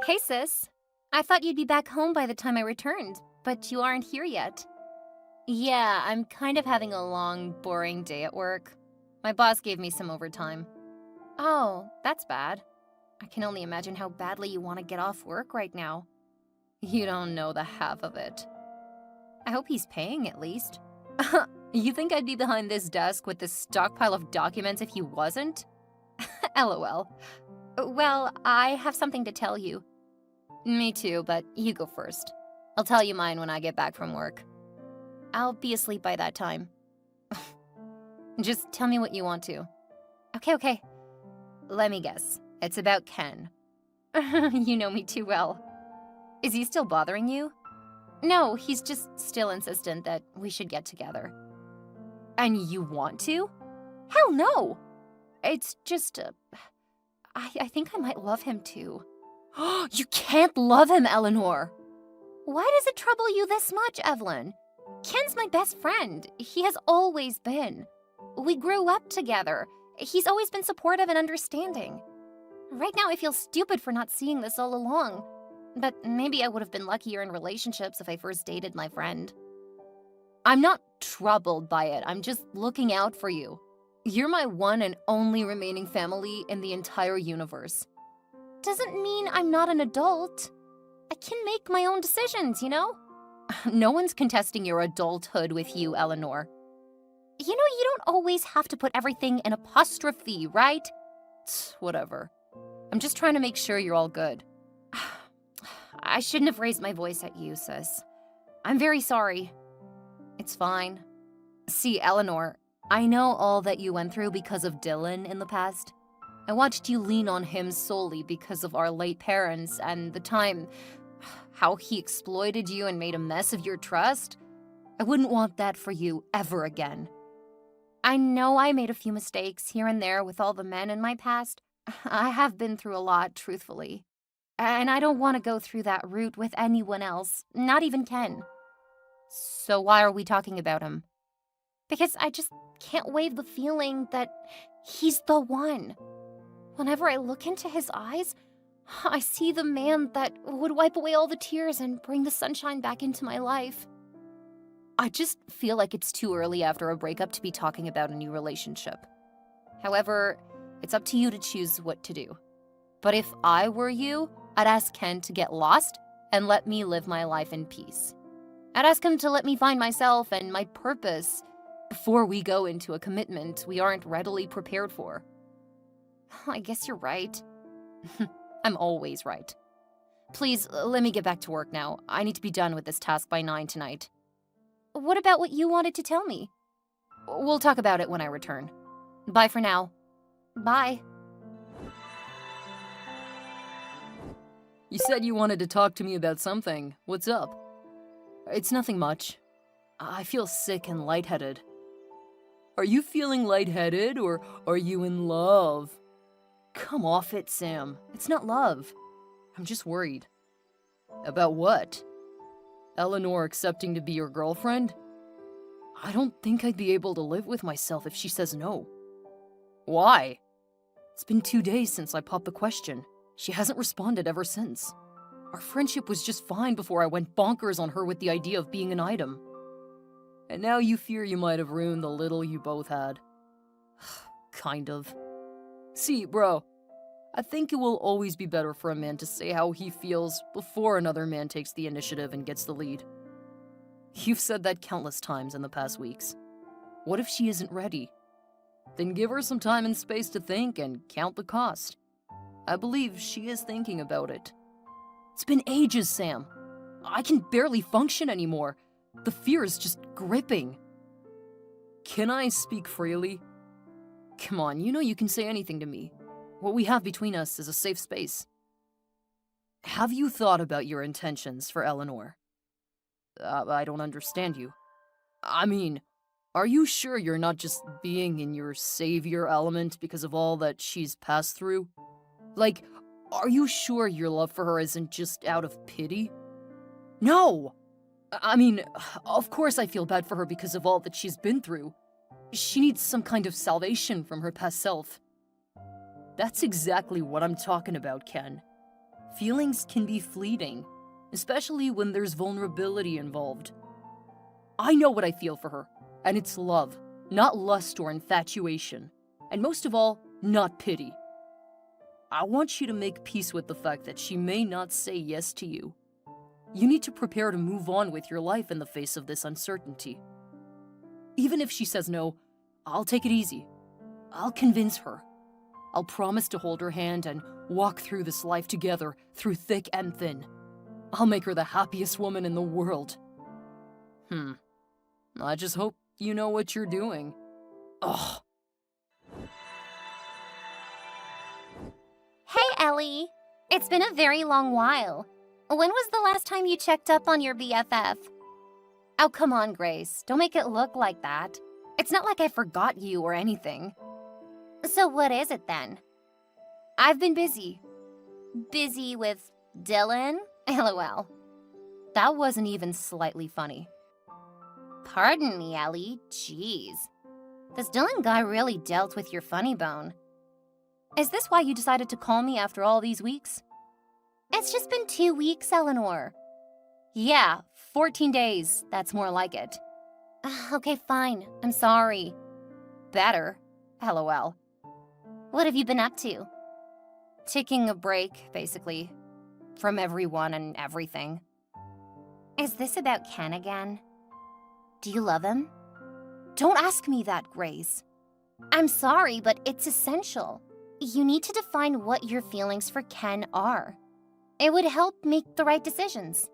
Hey, sis. I thought you'd be back home by the time I returned, but you aren't here yet. Yeah, I'm kind of having a long, boring day at work. My boss gave me some overtime. Oh, that's bad. I can only imagine how badly you want to get off work right now. You don't know the half of it. I hope he's paying at least. You think I'd be behind this desk with this stockpile of documents if he wasn't? LOL. Well, I have something to tell you. Me too, but you go first. I'll tell you mine when I get back from work. I'll be asleep by that time. Just tell me what you want to. Okay. Let me guess. It's about Ken. You know me too well. Is he still bothering you? No, he's just still insistent that we should get together. And you want to? Hell no! It's just, I think I might love him too. You can't love him, Eleanor! Why does it trouble you this much, Evelyn? Ken's my best friend. He has always been. We grew up together. He's always been supportive and understanding. Right now I feel stupid for not seeing this all along. But maybe I would have been luckier in relationships if I first dated my friend. I'm not troubled by it. I'm just looking out for you. You're my one and only remaining family in the entire universe. Doesn't mean I'm not an adult. I can make my own decisions, you know? No one's contesting your adulthood with you, Eleanor. You know, you don't always have to put everything in apostrophe, right? Whatever. I'm just trying to make sure you're all good. I shouldn't have raised my voice at you, sis. I'm very sorry. It's fine. See, Eleanor, I know all that you went through because of Dylan in the past. I watched you lean on him solely because of our late parents and the time how he exploited you and made a mess of your trust. I wouldn't want that for you ever again. I know I made a few mistakes here and there with all the men in my past. I have been through a lot, truthfully. And I don't want to go through that route with anyone else, not even Ken. So why are we talking about him? Because I just can't wave the feeling that he's the one. Whenever I look into his eyes, I see the man that would wipe away all the tears and bring the sunshine back into my life. I just feel like it's too early after a breakup to be talking about a new relationship. However, it's up to you to choose what to do. But if I were you, I'd ask Ken to get lost and let me live my life in peace. I'd ask him to let me find myself and my purpose before we go into a commitment we aren't readily prepared for. I guess you're right. I'm always right. Please, let me get back to work now. I need to be done with this task by 9 tonight. What about what you wanted to tell me? We'll talk about it when I return. Bye for now. Bye. You said you wanted to talk to me about something. What's up? It's nothing much. I feel sick and lightheaded. Are you feeling lightheaded or are you in love? Come off it, Sam. It's not love. I'm just worried. About what? Eleanor accepting to be your girlfriend? I don't think I'd be able to live with myself if she says no. Why? It's been 2 days since I popped the question. She hasn't responded ever since. Our friendship was just fine before I went bonkers on her with the idea of being an item. And now you fear you might have ruined the little you both had. Kind of. See, bro, I think it will always be better for a man to say how he feels before another man takes the initiative and gets the lead. You've said that countless times in the past weeks. What if she isn't ready? Then give her some time and space to think and count the cost. I believe she is thinking about it. It's been ages, Sam. I can barely function anymore. The fear is just gripping. Can I speak freely? Come on, you know you can say anything to me. What we have between us is a safe space. Have you thought about your intentions for Eleanor? I don't understand you. I mean, are you sure you're not just being in your savior element because of all that she's passed through? Like, are you sure your love for her isn't just out of pity? No! I mean, of course I feel bad for her because of all that she's been through. She needs some kind of salvation from her past self. That's exactly what I'm talking about, Ken. Feelings can be fleeting, especially when there's vulnerability involved. I know what I feel for her, and it's love, not lust or infatuation, and most of all, not pity. I want you to make peace with the fact that she may not say yes to you. You need to prepare to move on with your life in the face of this uncertainty. Even if she says no, I'll take it easy. I'll convince her. I'll promise to hold her hand and walk through this life together, through thick and thin. I'll make her the happiest woman in the world. I just hope you know what you're doing. Ugh. Hey, Ellie. It's been a very long while. When was the last time you checked up on your BFF? Oh, come on, Grace. Don't make it look like that. It's not like I forgot you or anything. So what is it then? I've been busy. Busy with Dylan? LOL. That wasn't even slightly funny. Pardon me, Ellie. Jeez. This Dylan guy really dealt with your funny bone. Is this why you decided to call me after all these weeks? It's just been 2 weeks, Eleanor. Yeah, 14 days. That's more like it. Okay, fine. I'm sorry. Better. LOL. What have you been up to? Taking a break, basically. From everyone and everything. Is this about Ken again? Do you love him? Don't ask me that, Grace. I'm sorry, but it's essential. You need to define what your feelings for Ken are. It would help make the right decisions.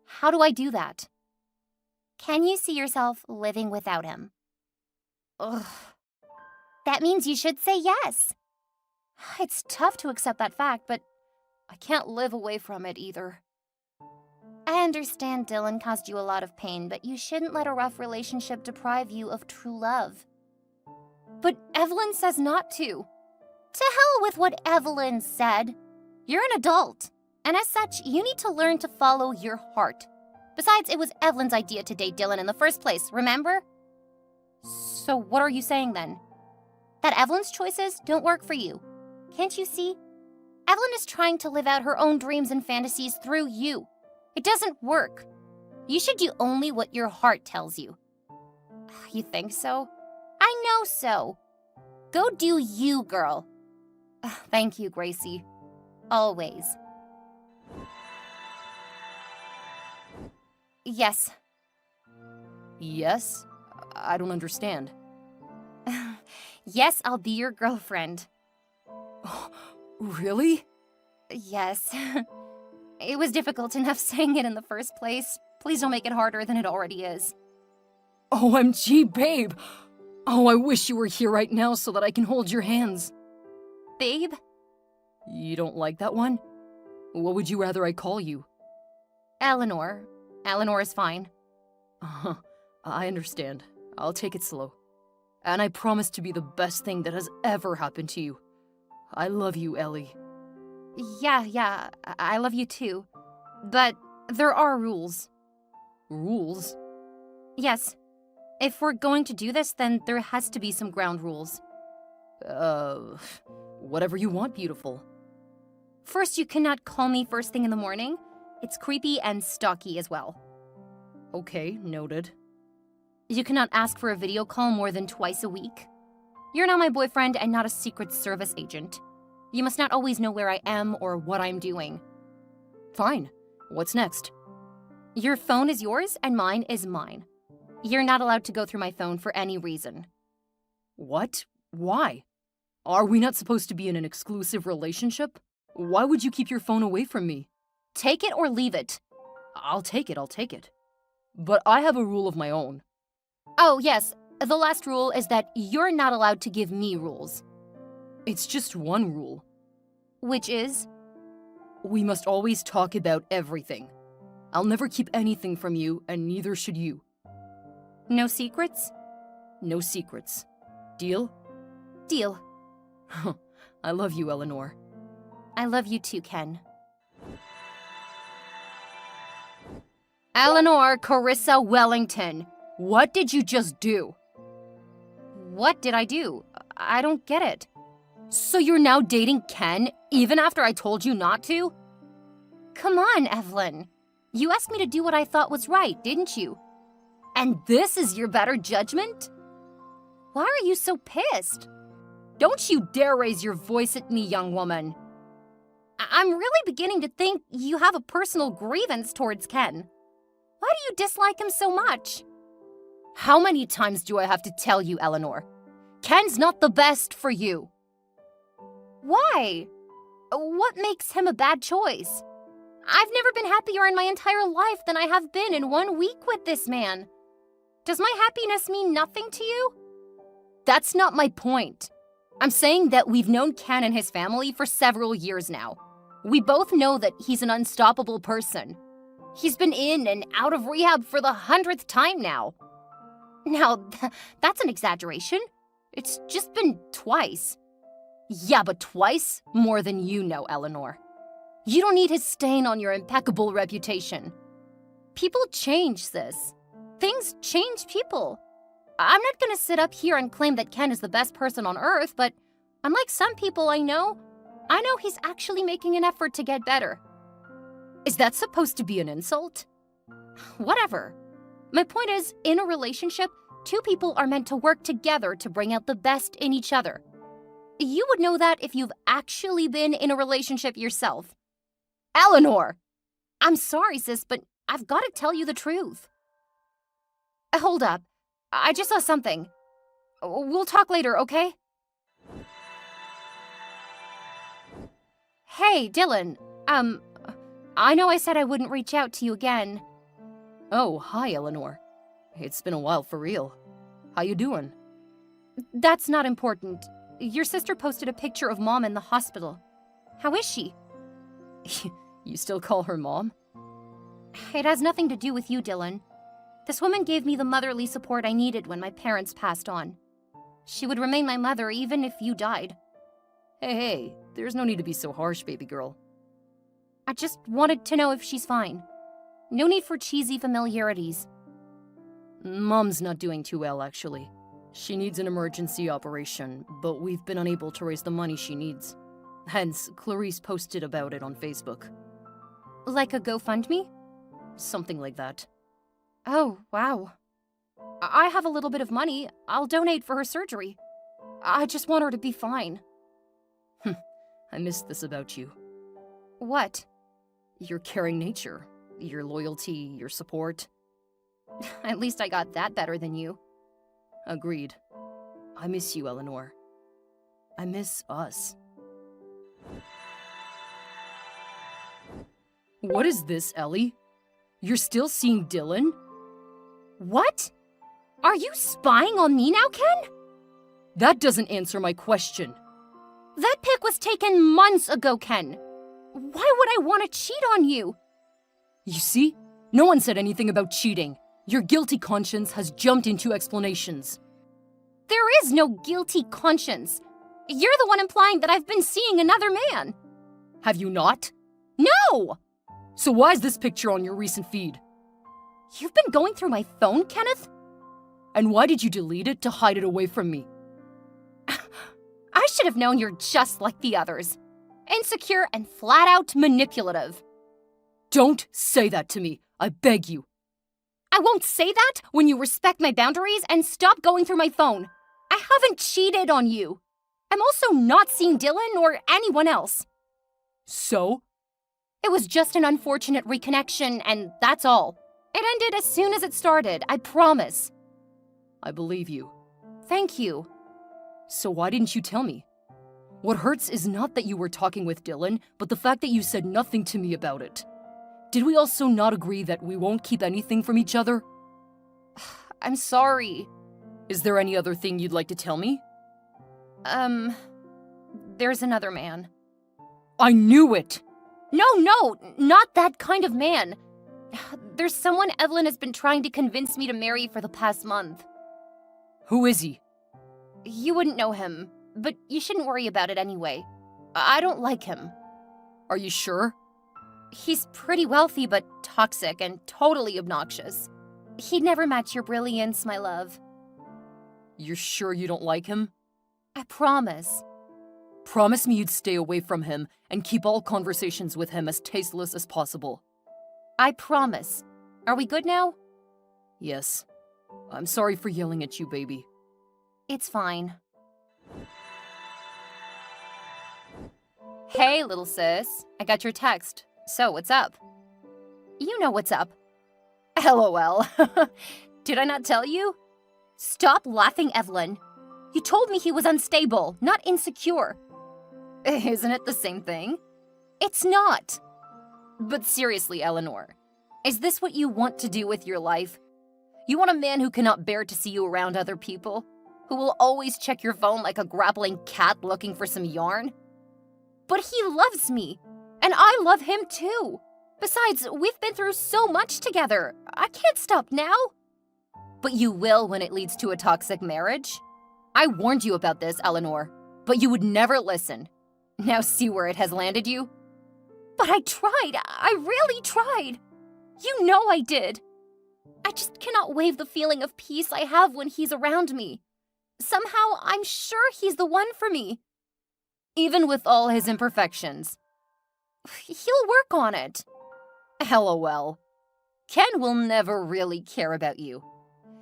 How do I do that? Can you see yourself living without him? Ugh. That means you should say yes. It's tough to accept that fact, but I can't live away from it either. I understand Dylan caused you a lot of pain, but you shouldn't let a rough relationship deprive you of true love. But Evelyn says not to. To hell with what Evelyn said. You're an adult, and as such, you need to learn to follow your heart. Besides, it was Evelyn's idea to date Dylan in the first place, remember? So what are you saying then? That Evelyn's choices don't work for you. Can't you see? Evelyn is trying to live out her own dreams and fantasies through you. It doesn't work. You should do only what your heart tells you. You think so? I know so. Go do you, girl. Thank you, Gracie. Always. Yes. Yes? I don't understand. Yes, I'll be your girlfriend. Really? Yes. It was difficult enough saying it in the first place. Please don't make it harder than it already is. OMG, babe! Oh, I wish you were here right now so that I can hold your hands. Babe? You don't like that one? What would you rather I call you? Eleanor. Eleanor is fine. I understand. I'll take it slow. And I promise to be the best thing that has ever happened to you. I love you, Ellie. Yeah, I love you too. But there are rules. Rules? Yes. If we're going to do this, then there has to be some ground rules. Whatever you want, beautiful. First, you cannot call me first thing in the morning. It's creepy and stalky as well. Okay, noted. You cannot ask for a video call more than twice a week. You're not my boyfriend and not a Secret Service agent. You must not always know where I am or what I'm doing. Fine. What's next? Your phone is yours and mine is mine. You're not allowed to go through my phone for any reason. What? Why? Are we not supposed to be in an exclusive relationship? Why would you keep your phone away from me? Take it or leave it. I'll take it. But I have a rule of my own. Oh, yes. The last rule is that you're not allowed to give me rules. It's just one rule. Which is? We must always talk about everything. I'll never keep anything from you, and neither should you. No secrets? No secrets. Deal? Deal. I love you, Eleanor. I love you too, Ken. Eleanor Carissa Wellington, what did you just do? What did I do? I don't get it. So you're now dating Ken, even after I told you not to? Come on, Evelyn. You asked me to do what I thought was right, didn't you? And this is your better judgment? Why are you so pissed? Don't you dare raise your voice at me, young woman. I'm really beginning to think you have a personal grievance towards Ken. Why do you dislike him so much? How many times do I have to tell you, Eleanor? Ken's not the best for you. Why? What makes him a bad choice? I've never been happier in my entire life than I have been in 1 week with this man. Does my happiness mean nothing to you? That's not my point. I'm saying that we've known Ken and his family for several years now. We both know that he's an unstoppable person. He's been in and out of rehab for the 100th time now. Now, that's an exaggeration. It's just been twice. Yeah, but twice more than you know, Eleanor. You don't need his stain on your impeccable reputation. People change, sis. Things change people. I'm not gonna sit up here and claim that Ken is the best person on earth, but unlike some people I know he's actually making an effort to get better. Is that supposed to be an insult? Whatever. My point is, in a relationship, two people are meant to work together to bring out the best in each other. You would know that if you've actually been in a relationship yourself. Eleanor! I'm sorry, sis, but I've got to tell you the truth. Hold up. I just saw something. We'll talk later, okay? Hey, Dylan. I know I said I wouldn't reach out to you again. Oh, hi, Eleanor. It's been a while for real. How you doing? That's not important. Your sister posted a picture of Mom in the hospital. How is she? You still call her Mom? It has nothing to do with you, Dylan. This woman gave me the motherly support I needed when my parents passed on. She would remain my mother even if you died. Hey, there's no need to be so harsh, baby girl. I just wanted to know if she's fine. No need for cheesy familiarities. Mom's not doing too well, actually. She needs an emergency operation, but we've been unable to raise the money she needs. Hence, Clarice posted about it on Facebook. Like a GoFundMe? Something like that. Oh, wow. I have a little bit of money. I'll donate for her surgery. I just want her to be fine. I missed this about you. What? Your caring nature, your loyalty, your support. At least I got that better than you. Agreed. I miss you, Eleanor. I miss us. What is this, Ellie? You're still seeing Dylan? What? Are you spying on me now, Ken? That doesn't answer my question. That pic was taken months ago, Ken. Why would I want to cheat on you? You see? No one said anything about cheating. Your guilty conscience has jumped into explanations. There is no guilty conscience. You're the one implying that I've been seeing another man. Have you not? No! So why is this picture on your recent feed? You've been going through my phone, Kenneth? And why did you delete it to hide it away from me? I should have known you're just like the others. Insecure and flat-out manipulative. Don't say that to me. I beg you. I won't say that when you respect my boundaries and stop going through my phone. I haven't cheated on you. I'm also not seeing Dylan or anyone else. So? It was just an unfortunate reconnection, and that's all. It ended as soon as it started, I promise. I believe you. Thank you. So why didn't you tell me? What hurts is not that you were talking with Dylan, but the fact that you said nothing to me about it. Did we also not agree that we won't keep anything from each other? I'm sorry. Is there any other thing you'd like to tell me? There's another man. I knew it! No, not that kind of man. There's someone Evelyn has been trying to convince me to marry for the past month. Who is he? You wouldn't know him, but you shouldn't worry about it anyway. I don't like him. Are you sure? He's pretty wealthy, but toxic and totally obnoxious. He'd never match your brilliance, my love. You're sure you don't like him? I promise. Promise me you'd stay away from him and keep all conversations with him as tasteless as possible. I promise. Are we good now? Yes. I'm sorry for yelling at you, baby. It's fine. Hey, little sis. I got your text. So, what's up? You know what's up. LOL. Did I not tell you? Stop laughing, Evelyn. You told me he was unstable, not insecure. Isn't it the same thing? It's not. But seriously, Eleanor, is this what you want to do with your life? You want a man who cannot bear to see you around other people? Who will always check your phone like a grappling cat looking for some yarn? But he loves me, and I love him too. Besides, we've been through so much together. I can't stop now. But you will when it leads to a toxic marriage? I warned you about this, Eleanor, but you would never listen. Now see where it has landed you? But I tried. I really tried. You know I did. I just cannot waive the feeling of peace I have when he's around me. Somehow, I'm sure he's the one for me. Even with all his imperfections. He'll work on it. LOL. Ken will never really care about you.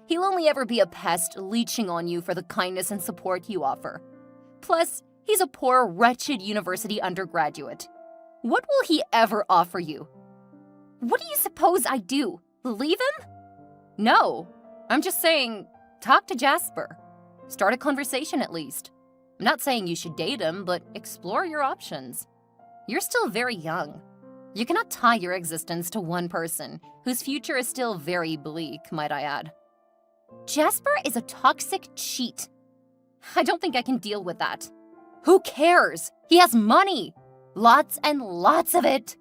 He'll only ever be a pest leeching on you for the kindness and support you offer. Plus, he's a poor, wretched university undergraduate. What will he ever offer you? What do you suppose I do? Leave him? No. I'm just saying, talk to Jasper. Start a conversation at least. I'm not saying you should date him, but explore your options. You're still very young. You cannot tie your existence to one person, whose future is still very bleak, might I add. Jasper is a toxic cheat. I don't think I can deal with that. Who cares? He has money. Lots and lots of it.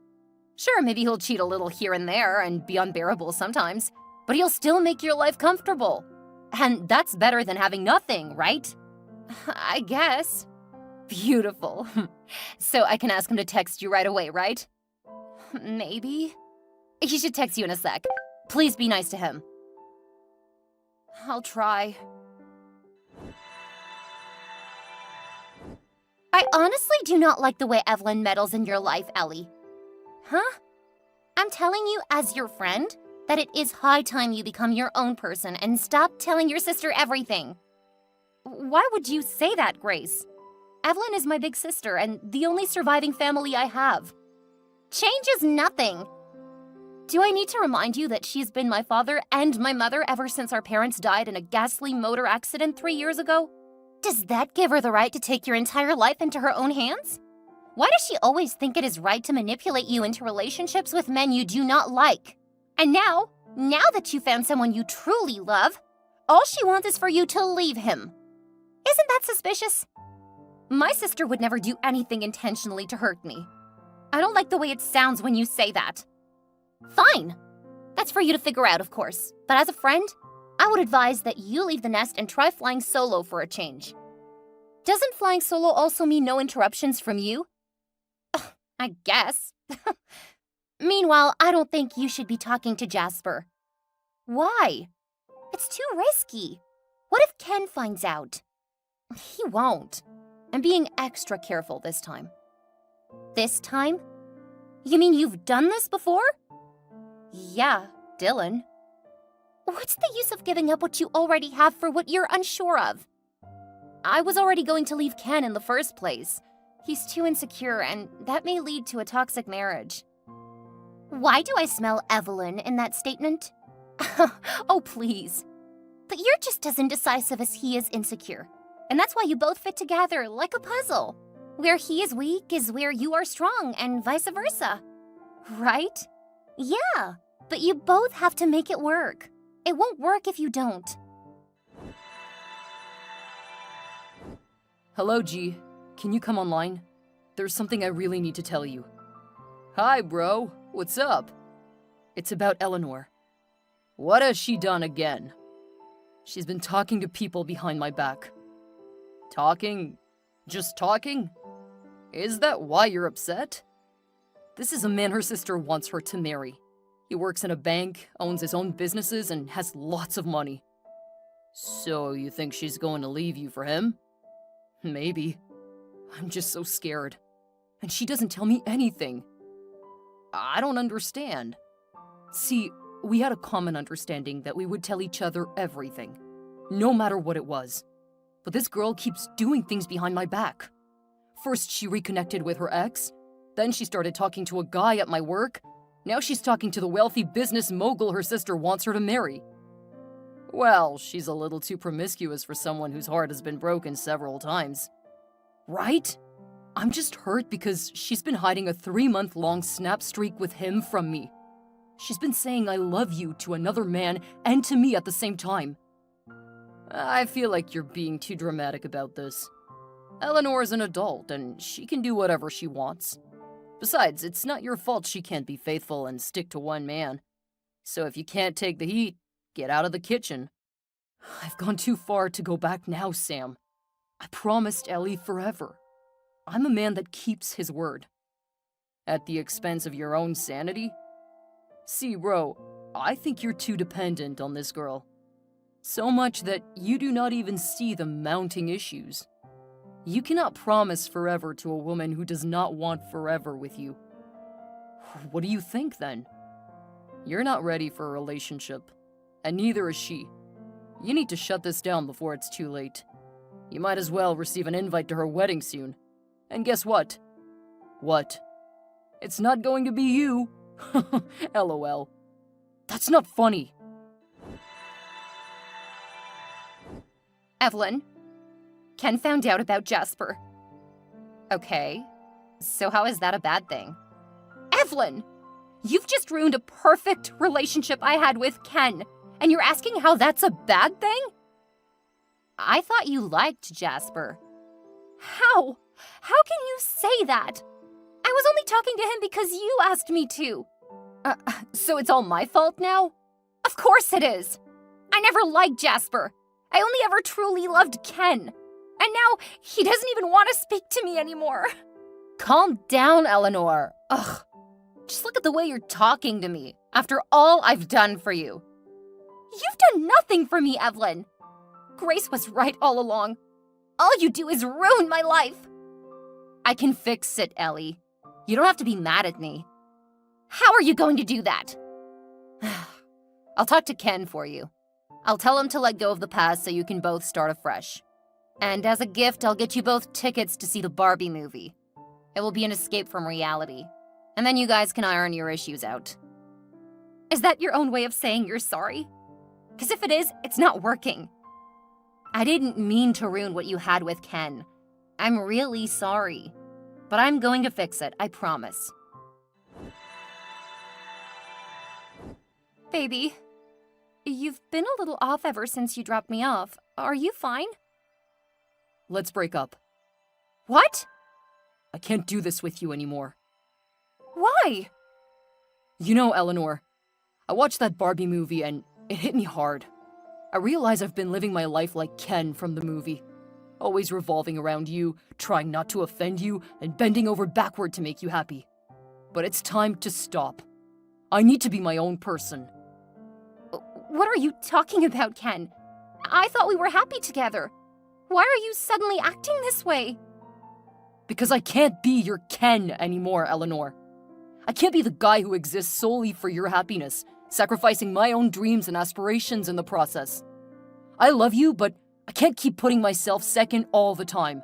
Sure, maybe he'll cheat a little here and there and be unbearable sometimes, but he'll still make your life comfortable. And that's better than having nothing, right? I guess. Beautiful. So I can ask him to text you right away, right? Maybe. He should text you in a sec. Please be nice to him. I'll try. I honestly do not like the way Evelyn meddles in your life, Ellie. Huh? I'm telling you as your friend that it is high time you become your own person and stop telling your sister everything. Why would you say that, Grace? Evelyn is my big sister and the only surviving family I have. Change is nothing. Do I need to remind you that she's been my father and my mother ever since our parents died in a ghastly motor accident 3 years ago? Does that give her the right to take your entire life into her own hands? Why does she always think it is right to manipulate you into relationships with men you do not like? And now that you found someone you truly love, all she wants is for you to leave him. Isn't that suspicious? My sister would never do anything intentionally to hurt me. I don't like the way it sounds when you say that. Fine. That's for you to figure out, of course. But as a friend, I would advise that you leave the nest and try flying solo for a change. Doesn't flying solo also mean no interruptions from you? I guess. Meanwhile, I don't think you should be talking to Jasper. Why? It's too risky. What if Ken finds out? He won't. I'm being extra careful this time. This time? You mean you've done this before? Yeah, Dylan. What's the use of giving up what you already have for what you're unsure of? I was already going to leave Ken in the first place. He's too insecure, and that may lead to a toxic marriage. Why do I smell Evelyn in that statement? Oh, please. But you're just as indecisive as he is insecure. And that's why you both fit together like a puzzle. Where he is weak is where you are strong, and vice versa. Right? Yeah, but you both have to make it work. It won't work if you don't. Hello, G. Can you come online? There's something I really need to tell you. Hi, bro. What's up? It's about Eleanor. What has she done again? She's been talking to people behind my back. Talking? Just talking? Is that why you're upset? This is a man her sister wants her to marry. He works in a bank, owns his own businesses, and has lots of money. So you think she's going to leave you for him? Maybe. I'm just so scared. And she doesn't tell me anything. I don't understand. See, we had a common understanding that we would tell each other everything, no matter what it was. But this girl keeps doing things behind my back. First, she reconnected with her ex. Then she started talking to a guy at my work. Now she's talking to the wealthy business mogul her sister wants her to marry. Well, she's a little too promiscuous for someone whose heart has been broken several times. Right? I'm just hurt because she's been hiding a 3-month-long snap streak with him from me. She's been saying I love you to another man and to me at the same time. I feel like you're being too dramatic about this. Eleanor's an adult and she can do whatever she wants. Besides, it's not your fault she can't be faithful and stick to one man. So if you can't take the heat, get out of the kitchen. I've gone too far to go back now, Sam. I promised Ellie forever. I'm a man that keeps his word. At the expense of your own sanity? See, bro, I think you're too dependent on this girl. So much that you do not even see the mounting issues. You cannot promise forever to a woman who does not want forever with you. What do you think, then? You're not ready for a relationship, and neither is she. You need to shut this down before it's too late. You might as well receive an invite to her wedding soon. And guess what? What? It's not going to be you. LOL. That's not funny. Evelyn, Ken found out about Jasper. Okay, so how is that a bad thing? Evelyn, you've just ruined a perfect relationship I had with Ken, and you're asking how that's a bad thing? I thought you liked Jasper. How? How can you say that? I was only talking to him because you asked me to. So it's all my fault now? Of course it is. I never liked Jasper. I only ever truly loved Ken. And now he doesn't even want to speak to me anymore. Calm down, Eleanor. Ugh. Just look at the way you're talking to me after all I've done for you. You've done nothing for me, Evelyn. Grace was right all along. All you do is ruin my life. I can fix it, Ellie. You don't have to be mad at me. How are you going to do that? I'll talk to Ken for you. I'll tell him to let go of the past so you can both start afresh. And as a gift, I'll get you both tickets to see the Barbie movie. It will be an escape from reality. And then you guys can iron your issues out. Is that your own way of saying you're sorry? Because if it is, it's not working. I didn't mean to ruin what you had with Ken. I'm really sorry. But I'm going to fix it, I promise. Baby, you've been a little off ever since you dropped me off. Are you fine? Let's break up. What? I can't do this with you anymore. Why? You know, Eleanor, I watched that Barbie movie and it hit me hard. I realize I've been living my life like Ken from the movie. Always revolving around you, trying not to offend you, and bending over backward to make you happy. But it's time to stop. I need to be my own person. What are you talking about, Ken? I thought we were happy together. Why are you suddenly acting this way? Because I can't be your Ken anymore, Eleanor. I can't be the guy who exists solely for your happiness, sacrificing my own dreams and aspirations in the process. I love you, but I can't keep putting myself second all the time.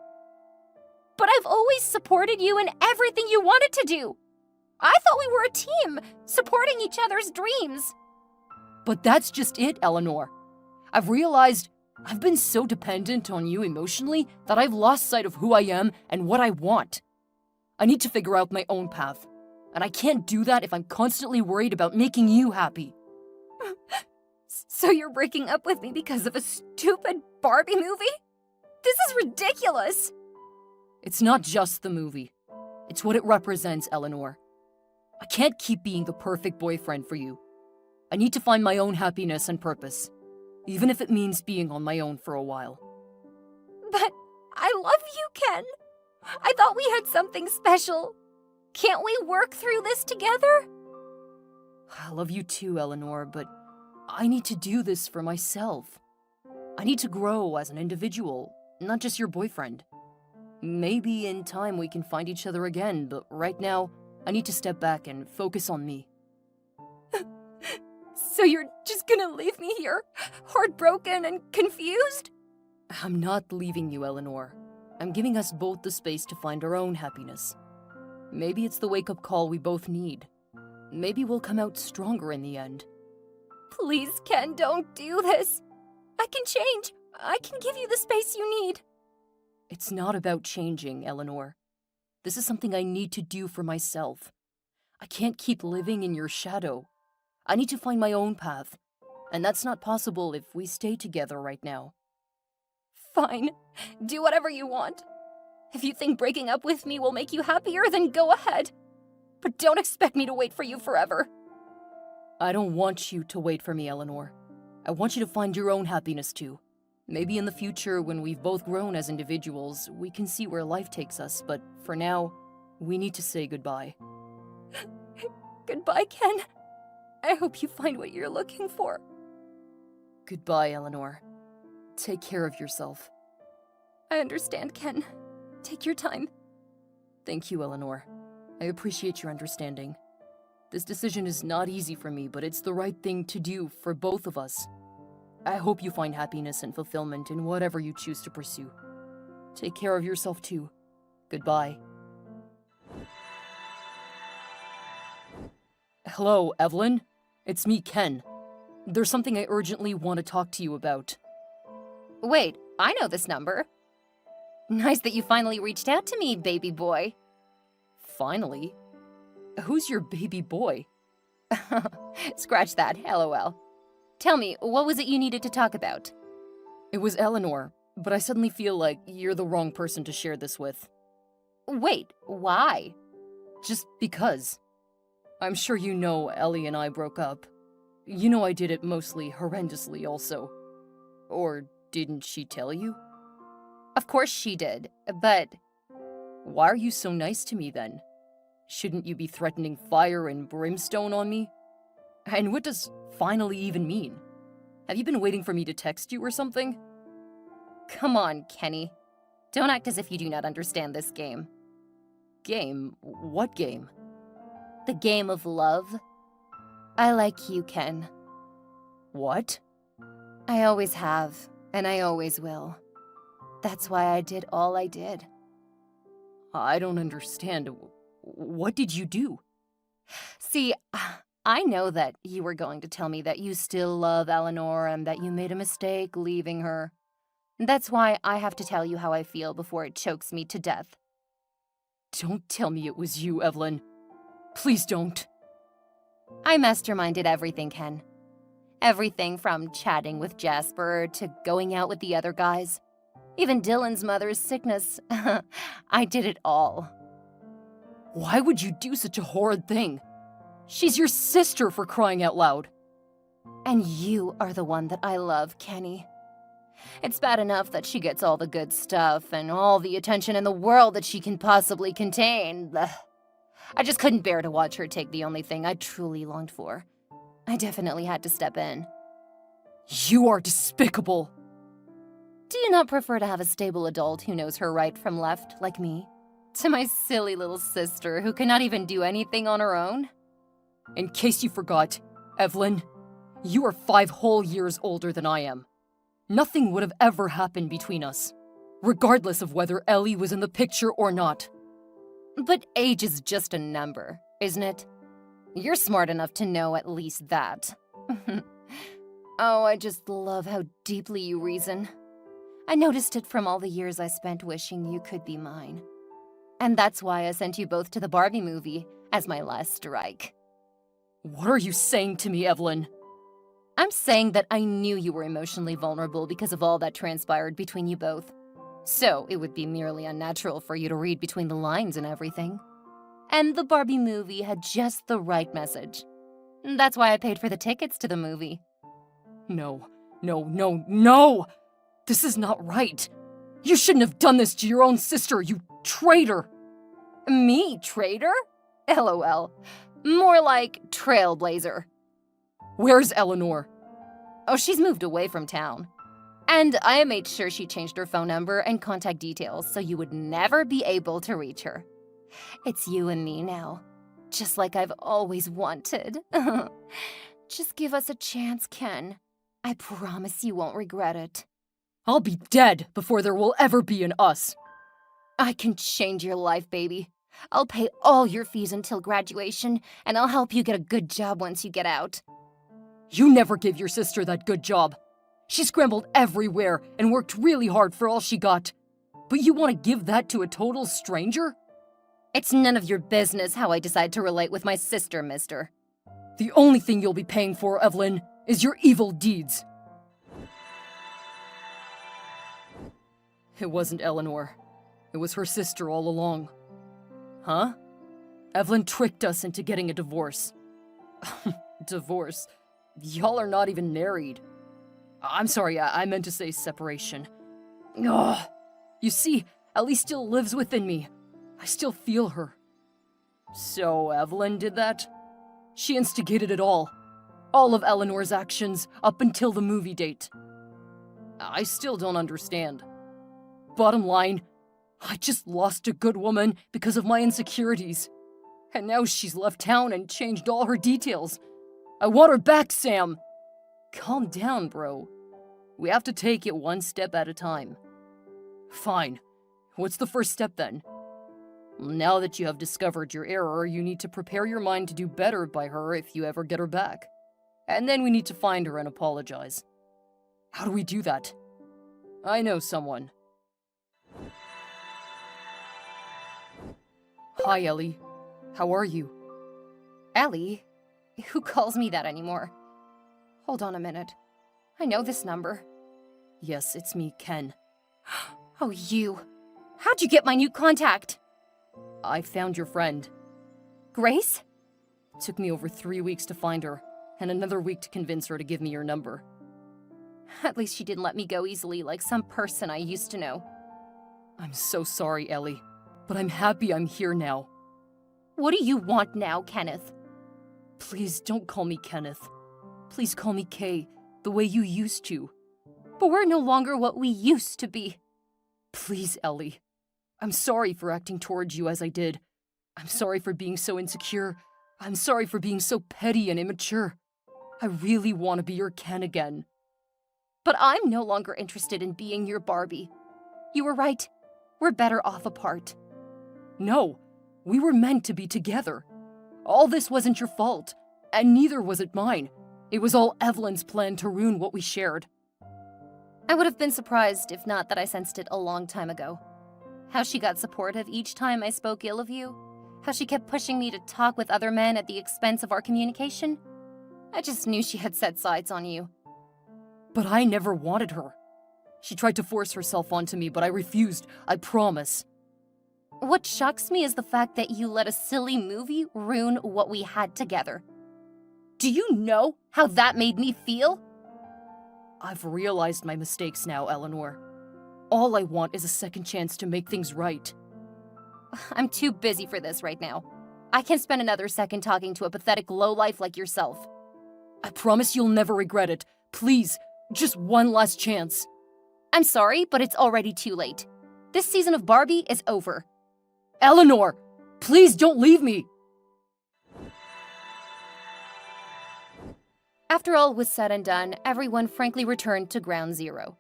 But I've always supported you in everything you wanted to do. I thought we were a team, supporting each other's dreams. But that's just it, Eleanor. I've realized I've been so dependent on you emotionally that I've lost sight of who I am and what I want. I need to figure out my own path, and I can't do that if I'm constantly worried about making you happy. So you're breaking up with me because of a stupid Barbie movie? This is ridiculous. It's not just the movie. It's what it represents, Eleanor. I can't keep being the perfect boyfriend for you. I need to find my own happiness and purpose, even if it means being on my own for a while. But I love you, Ken. I thought we had something special. Can't we work through this together? I love you too, Eleanor, but I need to do this for myself. I need to grow as an individual, not just your boyfriend. Maybe in time we can find each other again, but right now, I need to step back and focus on me. So you're just gonna leave me here, heartbroken and confused? I'm not leaving you, Eleanor. I'm giving us both the space to find our own happiness. Maybe it's the wake-up call we both need. Maybe we'll come out stronger in the end. Please, Ken, don't do this. I can change. I can give you the space you need. It's not about changing, Eleanor. This is something I need to do for myself. I can't keep living in your shadow. I need to find my own path, and that's not possible if we stay together right now. Fine. Do whatever you want. If you think breaking up with me will make you happier, then go ahead. But don't expect me to wait for you forever. I don't want you to wait for me, Eleanor. I want you to find your own happiness too. Maybe in the future, when we've both grown as individuals, we can see where life takes us, but for now, we need to say goodbye. Goodbye, Ken. I hope you find what you're looking for. Goodbye, Eleanor. Take care of yourself. I understand, Ken. Take your time. Thank you, Eleanor. I appreciate your understanding. This decision is not easy for me, but it's the right thing to do for both of us. I hope you find happiness and fulfillment in whatever you choose to pursue. Take care of yourself too. Goodbye. Hello, Evelyn. It's me, Ken. There's something I urgently want to talk to you about. Wait, I know this number. Nice that you finally reached out to me, baby boy. Finally? Who's your baby boy? Scratch that, LOL. Tell me, what was it you needed to talk about? It was Eleanor, but I suddenly feel like you're the wrong person to share this with. Wait, why? Just because. I'm sure you know Ellie and I broke up. You know I did it mostly horrendously also. Or didn't she tell you? Of course she did, but... Why are you so nice to me then? Shouldn't you be threatening fire and brimstone on me? And what does finally even mean? Have you been waiting for me to text you or something? Come on, Kenny. Don't act as if you do not understand this game. Game? What game? The game of love. I like you, Ken. What? I always have, and I always will. That's why I did all I did. I don't understand. What did you do? See, I know that you were going to tell me that you still love Eleanor and that you made a mistake leaving her. That's why I have to tell you how I feel before it chokes me to death. Don't tell me it was you, Evelyn. Please don't. I masterminded everything, Ken. Everything from chatting with Jasper to going out with the other guys. Even Dylan's mother's sickness. I did it all. Why would you do such a horrid thing? She's your sister, for crying out loud. And you are the one that I love, Kenny. It's bad enough that she gets all the good stuff and all the attention in the world that she can possibly contain. Ugh. I just couldn't bear to watch her take the only thing I truly longed for. I definitely had to step in. You are despicable. Do you not prefer to have a stable adult who knows her right from left, like me? To my silly little sister who cannot even do anything on her own? In case you forgot, Evelyn, you are 5 whole years older than I am. Nothing would have ever happened between us, regardless of whether Ellie was in the picture or not. But age is just a number, isn't it? You're smart enough to know at least that. Oh, I just love how deeply you reason. I noticed it from all the years I spent wishing you could be mine. And that's why I sent you both to the Barbie movie as my last strike. What are you saying to me, Evelyn? I'm saying that I knew you were emotionally vulnerable because of all that transpired between you both. So it would be merely unnatural for you to read between the lines and everything. And the Barbie movie had just the right message. That's why I paid for the tickets to the movie. No. This is not right. You shouldn't have done this to your own sister, you traitor. Me, traitor? LOL. More like trailblazer. Where's Eleanor? Oh, she's moved away from town. And I made sure she changed her phone number and contact details so you would never be able to reach her. It's you and me now, just like I've always wanted. Just give us a chance, Ken. I promise you won't regret it. I'll be dead before there will ever be an us. I can change your life, baby. I'll pay all your fees until graduation, and I'll help you get a good job once you get out. You never gave your sister that good job. She scrambled everywhere and worked really hard for all she got. But you want to give that to a total stranger? It's none of your business how I decide to relate with my sister, mister. The only thing you'll be paying for, Evelyn, is your evil deeds. It wasn't Eleanor. It was her sister all along. Huh? Evelyn tricked us into getting a divorce. Divorce? Y'all are not even married. I'm sorry, I meant to say separation. Ugh. You see, Ellie still lives within me. I still feel her. So Evelyn did that? She instigated it all. All of Eleanor's actions up until the movie date. I still don't understand. Bottom line, I just lost a good woman because of my insecurities. And now she's left town and changed all her details. I want her back, Sam! Calm down, bro. We have to take it one step at a time. Fine. What's the first step then? Now that you have discovered your error, you need to prepare your mind to do better by her if you ever get her back. And then we need to find her and apologize. How do we do that? I know someone. Hi, Ellie. How are you? Ellie? Who calls me that anymore? Hold on a minute. I know this number. Yes, it's me, Ken. Oh, you. How'd you get my new contact? I found your friend. Grace? It took me over 3 weeks to find her, and another week to convince her to give me your number. At least she didn't let me go easily like some person I used to know. I'm so sorry, Ellie, but I'm happy I'm here now. What do you want now, Kenneth? Please don't call me Kenneth. Please call me Kay, the way you used to. But we're no longer what we used to be. Please, Ellie. I'm sorry for acting towards you as I did. I'm sorry for being so insecure. I'm sorry for being so petty and immature. I really want to be your Ken again. But I'm no longer interested in being your Barbie. You were right. We're better off apart. No, we were meant to be together. All this wasn't your fault, and neither was it mine. It was all Evelyn's plan to ruin what we shared. I would have been surprised if not that I sensed it a long time ago. How she got supportive each time I spoke ill of you. How she kept pushing me to talk with other men at the expense of our communication. I just knew she had set sights on you. But I never wanted her. She tried to force herself onto me, but I refused, I promise. What shocks me is the fact that you let a silly movie ruin what we had together. Do you know how that made me feel? I've realized my mistakes now, Eleanor. All I want is a second chance to make things right. I'm too busy for this right now. I can't spend another second talking to a pathetic lowlife like yourself. I promise you'll never regret it. Please, just one last chance. I'm sorry, but it's already too late. This season of Barbie is over. Eleanor, please don't leave me! After all was said and done, everyone frankly returned to ground zero.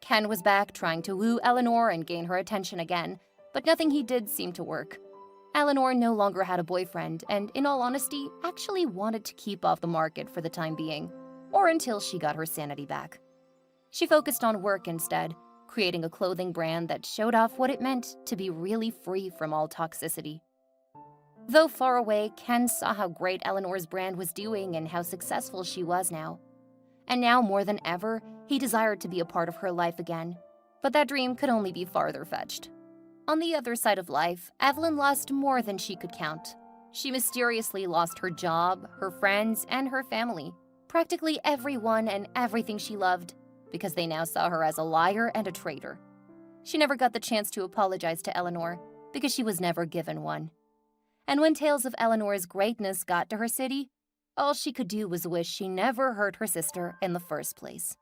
Ken was back trying to woo Eleanor and gain her attention again, but nothing he did seemed to work. Eleanor no longer had a boyfriend and, in all honesty, actually wanted to keep off the market for the time being, or until she got her sanity back. She focused on work instead, creating a clothing brand that showed off what it meant to be really free from all toxicity. Though far away, Ken saw how great Eleanor's brand was doing and how successful she was now. And now, more than ever, he desired to be a part of her life again. But that dream could only be farther fetched. On the other side of life, Evelyn lost more than she could count. She mysteriously lost her job, her friends, and her family. Practically everyone and everything she loved, because they now saw her as a liar and a traitor. She never got the chance to apologize to Eleanor, because she was never given one. And when tales of Eleanor's greatness got to her city, all she could do was wish she never hurt her sister in the first place.